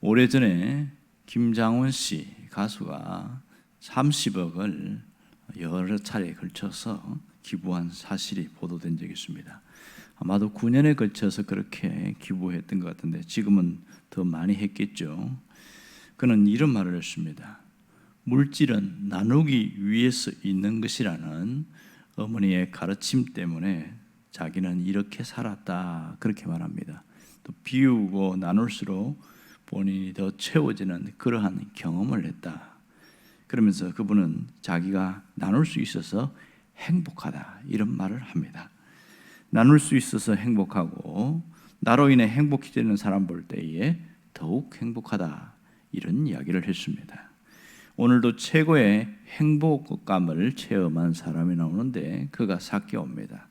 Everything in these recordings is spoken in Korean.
오래전에 김장훈 씨 가수가 30억을 여러 차례에 걸쳐서 기부한 사실이 보도된 적이 있습니다. 아마도 9년에 걸쳐서 그렇게 기부했던 것 같은데 지금은 더 많이 했겠죠. 그는 이런 말을 했습니다. 물질은 나누기 위해서 있는 것이라는 어머니의 가르침 때문에 자기는 이렇게 살았다, 그렇게 말합니다. 또 비우고 나눌수록 본인이 더 채워지는 그러한 경험을 했다. 그러면서 그분은 자기가 나눌 수 있어서 행복하다, 이런 말을 합니다. 나눌 수 있어서 행복하고 나로 인해 행복해지는 사람 볼 때에 더욱 행복하다, 이런 이야기를 했습니다. 오늘도 최고의 행복감을 체험한 사람이 나오는데 그가 삭개오입니다.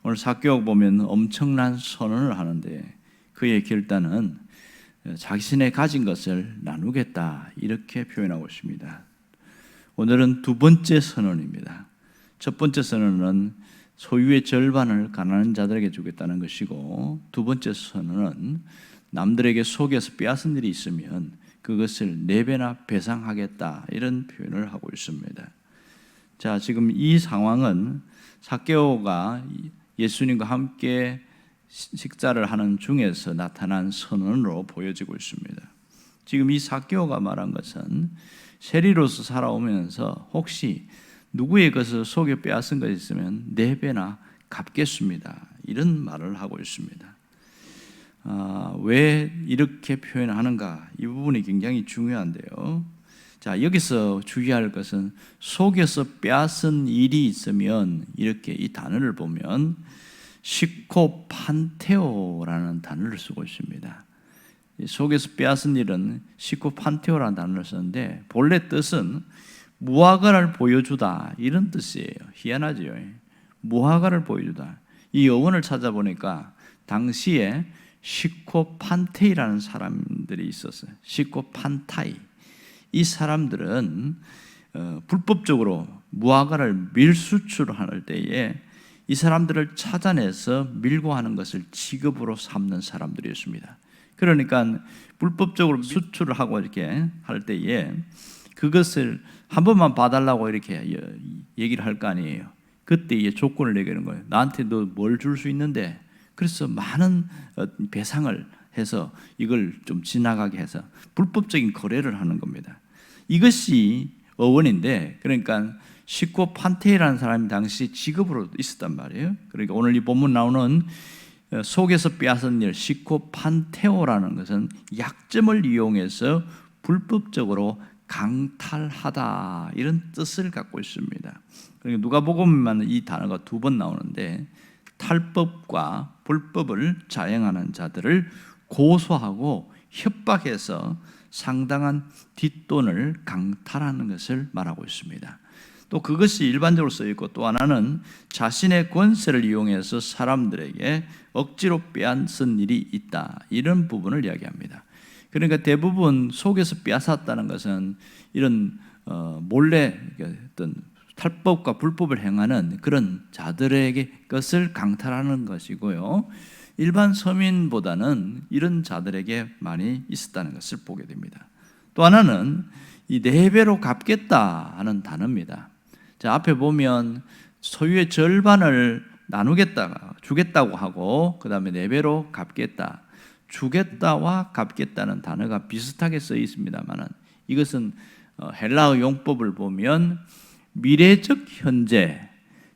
오늘 삭개오 보면 엄청난 선언을 하는데 그의 결단은 자신의 가진 것을 나누겠다, 이렇게 표현하고 있습니다. 오늘은 두 번째 선언입니다. 첫 번째 선언은 소유의 절반을 가난한 자들에게 주겠다는 것이고, 두 번째 선언은 남들에게 속여서 빼앗은 일이 있으면 그것을 4배나 배상하겠다, 이런 표현을 하고 있습니다. 자, 지금 이 상황은 삭개오가 예수님과 함께 식사를 하는 중에서 나타난 선언으로 보여지고 있습니다. 지금 이 삭개오가 말한 것은 세리로서 살아오면서 혹시 누구의 것을 속여 빼앗은 것이 있으면 4배나 갚겠습니다, 이런 말을 하고 있습니다. 왜 이렇게 표현하는가, 이 부분이 굉장히 중요한데요. 자, 여기서 주의할 것은 속여서 빼앗은 일이 있으면, 이렇게 이 단어를 보면 시코판테오라는 단어를 쓰고 있습니다. 속에서 빼앗은 일은 시코판테오라는 단어를 쓰는데 본래 뜻은 무화과를 보여주다, 이런 뜻이에요. 희한하죠. 무화과를 보여주다. 이 어원을 찾아보니까 당시에 시코판테이라는 사람들이 있었어요. 시코판타이. 이 사람들은 불법적으로 무화과를 밀수출할 때에 이 사람들을 찾아내서 밀고 하는 것을 직업으로 삼는 사람들이었습니다. 그러니까 불법적으로 수출을 하고 이렇게 할 때에 그것을 한 번만 봐달라고 이렇게 얘기를 할 거 아니에요. 그때 이 조건을 내기는 거예요. 나한테 너 뭘 줄 수 있는데, 그래서 많은 배상을 해서 이걸 좀 지나가게 해서 불법적인 거래를 하는 겁니다. 이것이 어원인데, 그러니까 시코판테이라는 사람이 당시 직업으로 있었단 말이에요. 그러니까 오늘 이 본문 나오는 속에서 빼앗은 일, 시코판테오라는 것은 약점을 이용해서 불법적으로 강탈하다, 이런 뜻을 갖고 있습니다. 그러니까 누가복음에만 이 단어가 2번 나오는데 탈법과 불법을 자행하는 자들을 고소하고 협박해서 상당한 뒷돈을 강탈하는 것을 말하고 있습니다. 또 그것이 일반적으로 쓰여 있고, 또 하나는 자신의 권세를 이용해서 사람들에게 억지로 빼앗은 일이 있다, 이런 부분을 이야기합니다. 그러니까 대부분 속에서 빼앗았다는 것은 이런 몰래 어떤 탈법과 불법을 행하는 그런 자들에게 것을 강탈하는 것이고요, 일반 서민보다는 이런 자들에게 많이 있었다는 것을 보게 됩니다. 또 하나는 이 4배로 갚겠다 하는 단어입니다. 자, 앞에 보면 소유의 절반을 나누겠다, 주겠다고 하고, 그 다음에 4배로 갚겠다, 주겠다와 갚겠다는 단어가 비슷하게 써 있습니다만, 이것은 헬라어 용법을 보면 미래적 현재,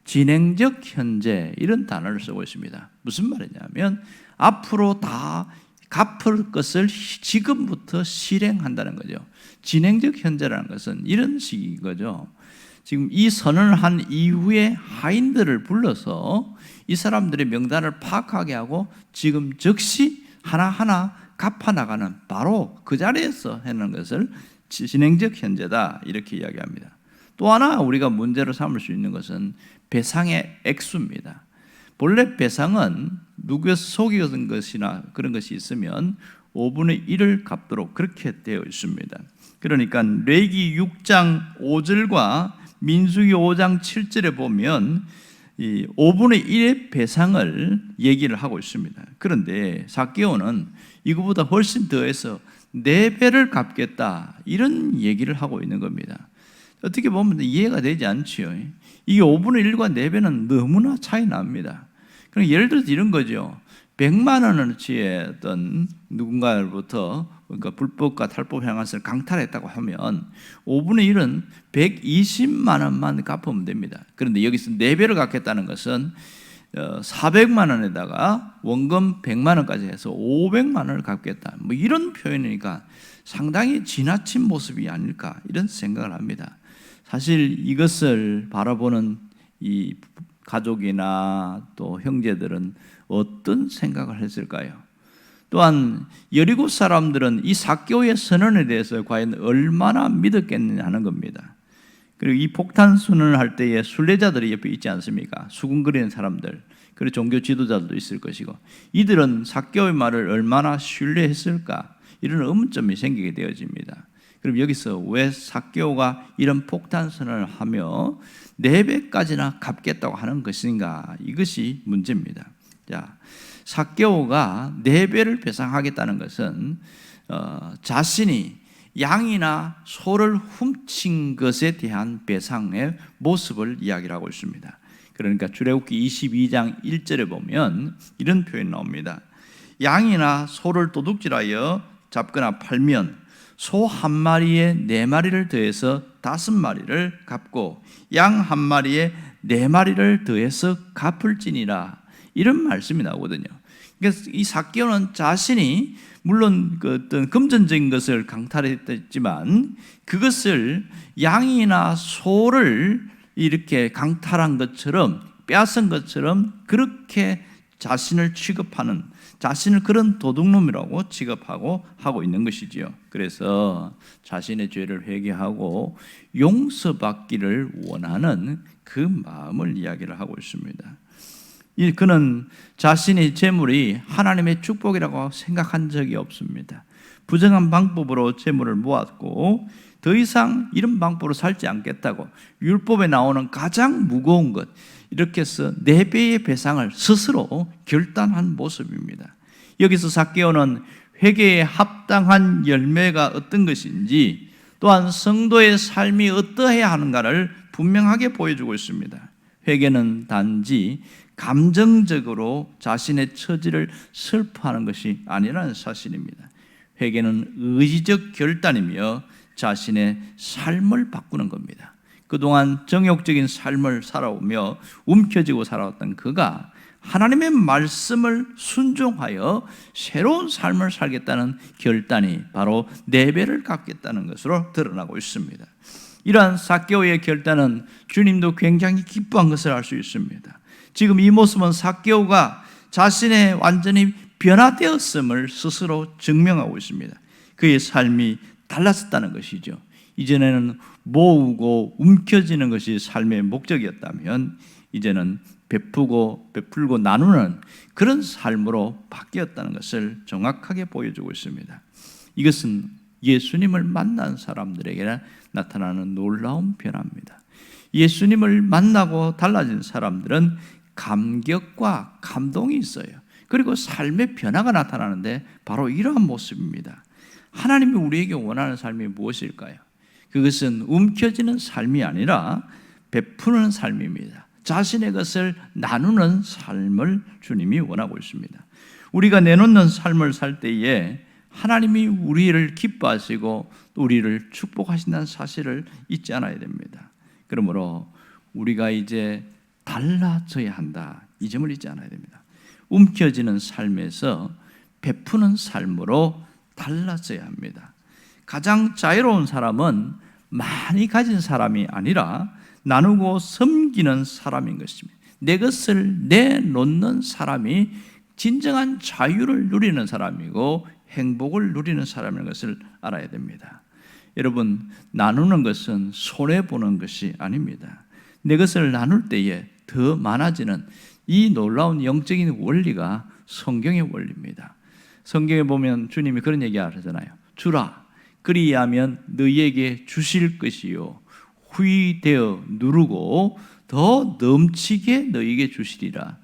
진행적 현재, 이런 단어를 쓰고 있습니다. 무슨 말이냐면 앞으로 다 갚을 것을 지금부터 실행한다는 거죠. 진행적 현재라는 것은 이런 식인 거죠. 지금 이 선언을 한 이후에 하인들을 불러서 이 사람들의 명단을 파악하게 하고 지금 즉시 하나하나 갚아나가는, 바로 그 자리에서 하는 것을 진행적 현재다, 이렇게 이야기합니다. 또 하나 우리가 문제로 삼을 수 있는 것은 배상의 액수입니다. 본래 배상은 누구에서 속여진 것이나 그런 것이 있으면 5분의 1을 갚도록 그렇게 되어 있습니다. 그러니까 레위기 6장 5절과 민수기 5장 7절에 보면 이 5분의 1의 배상을 얘기를 하고 있습니다. 그런데 삭개오는 이거보다 훨씬 더해서 4배를 갚겠다, 이런 얘기를 하고 있는 겁니다. 어떻게 보면 이해가 되지 않지요. 이게 5분의 1과 4배는 너무나 차이 납니다. 그럼 예를 들어서 이런 거죠. 100만 원어치의 어떤 누군가로부터, 그러니까 불법과 탈법 행위를 강탈했다고 하면 5분의 1은 120만 원만 갚으면 됩니다. 그런데 여기서 4배를 갚겠다는 것은 400만 원에다가 원금 100만 원까지 해서 500만 원을 갚겠다, 뭐 이런 표현이니까 상당히 지나친 모습이 아닐까, 이런 생각을 합니다. 사실 이것을 바라보는 이 가족이나 또 형제들은 어떤 생각을 했을까요? 또한 여리고 사람들은 이 삭개오의 선언에 대해서 과연 얼마나 믿었겠느냐 하는 겁니다. 그리고 이 폭탄 선언을 할 때에 순례자들이 옆에 있지 않습니까? 수군거리는 사람들, 그리고 종교 지도자들도 있을 것이고, 이들은 삭개오의 말을 얼마나 신뢰했을까, 이런 의문점이 생기게 되어집니다. 그럼 여기서 왜 삭개오가 이런 폭탄 선언을 하며 4배까지나 갚겠다고 하는 것인가, 이것이 문제입니다. 자, 삭개오가 4배를 배상하겠다는 것은 자신이 양이나 소를 훔친 것에 대한 배상의 모습을 이야기하고 있습니다. 그러니까 출애굽기 22장 1절에 보면 이런 표현이 나옵니다. 양이나 소를 도둑질하여 잡거나 팔면 소 한 마리에 4마리를 더해서 5마리를 갚고 양 한 마리에 4마리를 더해서 갚을지니라, 이런 말씀이 나오거든요. 그래서 이 삭개오는 자신이 물론 그 어떤 금전적인 것을 강탈했지만 그것을 양이나 소를 이렇게 강탈한 것처럼, 빼앗은 것처럼 그렇게 자신을 취급하는, 자신을 그런 도둑놈이라고 취급하고 하고 있는 것이지요. 그래서 자신의 죄를 회개하고 용서받기를 원하는 그 마음을 이야기를 하고 있습니다. 그는 자신의 재물이 하나님의 축복이라고 생각한 적이 없습니다. 부정한 방법으로 재물을 모았고 더 이상 이런 방법으로 살지 않겠다고 율법에 나오는 가장 무거운 것, 이렇게 해서 4배의 배상을 스스로 결단한 모습입니다. 여기서 삭개오는 회개에 합당한 열매가 어떤 것인지, 또한 성도의 삶이 어떠해야 하는가를 분명하게 보여주고 있습니다. 회개는 단지 감정적으로 자신의 처지를 슬퍼하는 것이 아니라는 사실입니다. 회개는 의지적 결단이며 자신의 삶을 바꾸는 겁니다. 그동안 정욕적인 삶을 살아오며 움켜쥐고 살아왔던 그가 하나님의 말씀을 순종하여 새로운 삶을 살겠다는 결단이 바로 4배를 갚겠다는 것으로 드러나고 있습니다. 이러한 삭개오의 결단은 주님도 굉장히 기뻐한 것을 알 수 있습니다. 지금 이 모습은 삭개오가 자신의 완전히 변화되었음을 스스로 증명하고 있습니다. 그의 삶이 달라졌다는 것이죠. 이전에는 모으고 움켜쥐는 것이 삶의 목적이었다면 이제는 베풀고 나누는 그런 삶으로 바뀌었다는 것을 정확하게 보여주고 있습니다. 이것은 예수님을 만난 사람들에게 나타나는 놀라운 변화입니다. 예수님을 만나고 달라진 사람들은 감격과 감동이 있어요. 그리고 삶의 변화가 나타나는데 바로 이러한 모습입니다. 하나님이 우리에게 원하는 삶이 무엇일까요? 그것은 움켜쥐는 삶이 아니라 베푸는 삶입니다. 자신의 것을 나누는 삶을 주님이 원하고 있습니다. 우리가 내놓는 삶을 살 때에 하나님이 우리를 기뻐하시고 우리를 축복하신다는 사실을 잊지 않아야 됩니다. 그러므로 우리가 이제 달라져야 한다, 이 점을 잊지 않아야 됩니다. 움켜쥐는 삶에서 베푸는 삶으로 달라져야 합니다. 가장 자유로운 사람은 많이 가진 사람이 아니라 나누고 섬기는 사람인 것입니다. 내 것을 내놓는 사람이 진정한 자유를 누리는 사람이고 행복을 누리는 사람인 것을 알아야 됩니다. 여러분, 나누는 것은 손해보는 것이 아닙니다. 내 것을 나눌 때에 더 많아지는 이 놀라운 영적인 원리가 성경의 원리입니다. 성경에 보면 주님이 그런 얘기 하잖아요. 주라, 그리하면 너희에게 주실 것이요 후히 되어 누르고 더 넘치게 너희에게 주시리라.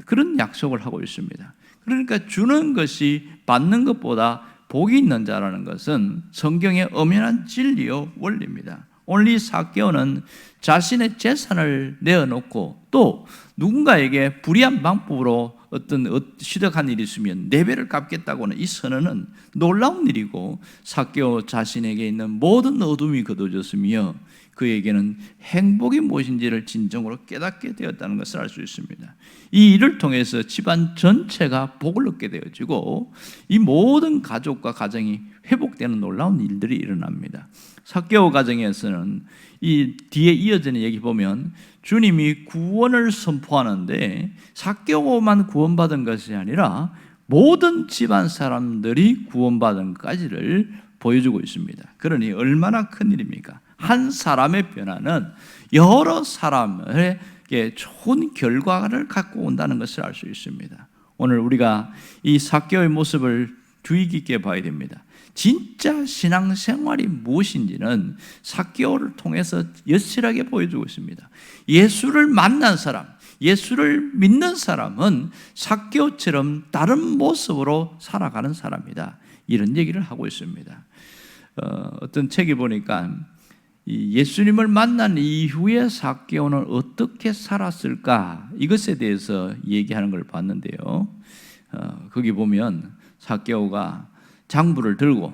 그런 약속을 하고 있습니다. 그러니까 주는 것이 받는 것보다 복이 있는 자라는 것은 성경의 엄연한 진리요 원리입니다. 오늘 이 삭개오는 자신의 재산을 내어놓고 또 누군가에게 불의한 방법으로 어떤 시덕한 일이 있으면 4배를 갚겠다고 하는 이 선언은 놀라운 일이고, 삭개오 자신에게 있는 모든 어둠이 거둬졌으며 그에게는 행복이 무엇인지를 진정으로 깨닫게 되었다는 것을 알 수 있습니다. 이 일을 통해서 집안 전체가 복을 얻게 되어지고 이 모든 가족과 가정이 회복되는 놀라운 일들이 일어납니다. 삭개오 가정에서는 이 뒤에 이어지는 얘기 보면 주님이 구원을 선포하는데 삭개오만 구원받은 것이 아니라 모든 집안 사람들이 구원받은 것까지를 보여주고 있습니다. 그러니 얼마나 큰 일입니까? 한 사람의 변화는 여러 사람에게 좋은 결과를 갖고 온다는 것을 알 수 있습니다. 오늘 우리가 이 삭개오의 모습을 주의 깊게 봐야 됩니다. 진짜 신앙생활이 무엇인지는 삭개오를 통해서 여실하게 보여주고 있습니다. 예수를 만난 사람, 예수를 믿는 사람은 삭개오처럼 다른 모습으로 살아가는 사람이다, 이런 얘기를 하고 있습니다. 어떤 책에 보니까 예수님을 만난 이후에 삭개오는 어떻게 살았을까, 이것에 대해서 얘기하는 걸 봤는데요. 거기 보면 삭개오가 장부를 들고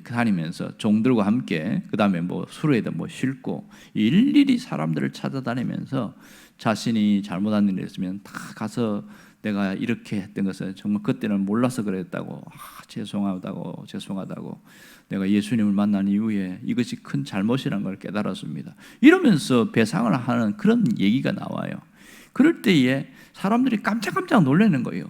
다니면서 종들과 함께, 그 다음에 수로에도 싣고 일일이 사람들을 찾아다니면서 자신이 잘못한 일이 있으면 다 가서 내가 이렇게 했던 것은 정말 그때는 몰라서 그랬다고, 죄송하다고 내가 예수님을 만난 이후에 이것이 큰 잘못이라는 걸 깨달았습니다, 이러면서 배상을 하는 그런 얘기가 나와요. 그럴 때에 사람들이 깜짝깜짝 놀라는 거예요.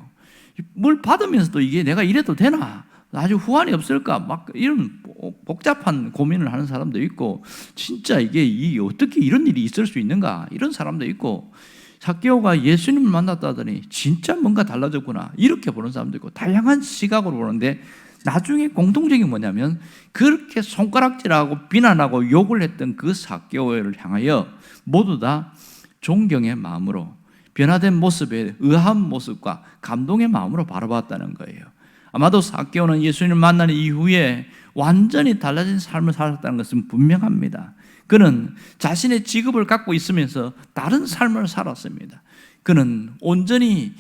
뭘 받으면서도 이게 내가 이래도 되나? 아주 후환이 없을까? 막 이런 복잡한 고민을 하는 사람도 있고, 진짜 이게 어떻게 이런 일이 있을 수 있는가? 이런 사람도 있고, 삭개오가 예수님을 만났다더니 진짜 뭔가 달라졌구나, 이렇게 보는 사람도 있고, 다양한 시각으로 보는데 나중에 공통적인 뭐냐면 그렇게 손가락질하고 비난하고 욕을 했던 그 삭개오를 향하여 모두 다 존경의 마음으로, 변화된 모습에 의아한 모습과 감동의 마음으로 바라봤다는 거예요. 아마도 삭개오는 예수님을 만난 이후에 완전히 달라진 삶을 살았다는 것은 분명합니다. 그는 자신의 직업을 갖고 있으면서 다른 삶을 살았습니다. 그는 온전히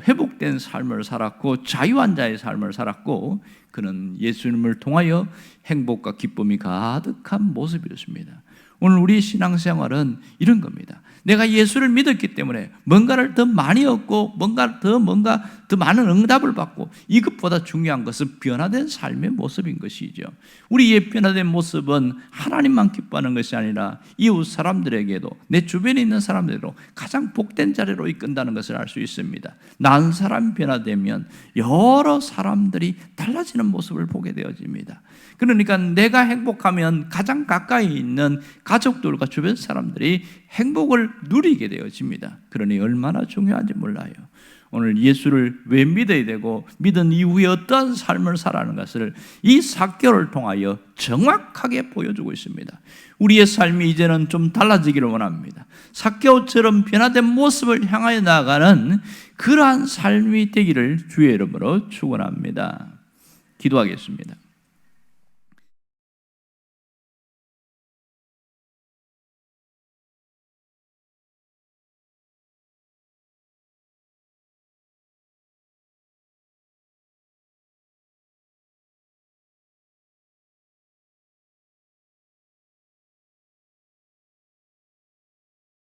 회복된 삶을 살았고 자유한 자의 삶을 살았고, 그는 예수님을 통하여 행복과 기쁨이 가득한 모습이었습니다. 오늘 우리 신앙생활은 이런 겁니다. 내가 예수를 믿었기 때문에 뭔가를 더 많이 얻고 뭔가 더 많은 응답을 받고, 이것보다 중요한 것은 변화된 삶의 모습인 것이죠. 우리의 변화된 모습은 하나님만 기뻐하는 것이 아니라 이웃 사람들에게도, 내 주변에 있는 사람들에게도 가장 복된 자리로 이끈다는 것을 알 수 있습니다. 난 사람이 변화되면 여러 사람들이 달라지는 모습을 보게 되어집니다. 그러니까 내가 행복하면 가장 가까이 있는 가족들과 주변 사람들이 행복을 누리게 되어집니다. 그러니 얼마나 중요한지 몰라요. 오늘 예수를 왜 믿어야 되고 믿은 이후에 어떠한 삶을 살아가는 것을 이 삭개오를 통하여 정확하게 보여주고 있습니다. 우리의 삶이 이제는 좀 달라지기를 원합니다. 삭개오처럼 변화된 모습을 향하여 나아가는 그러한 삶이 되기를 주의 이름으로 축원합니다. 기도하겠습니다.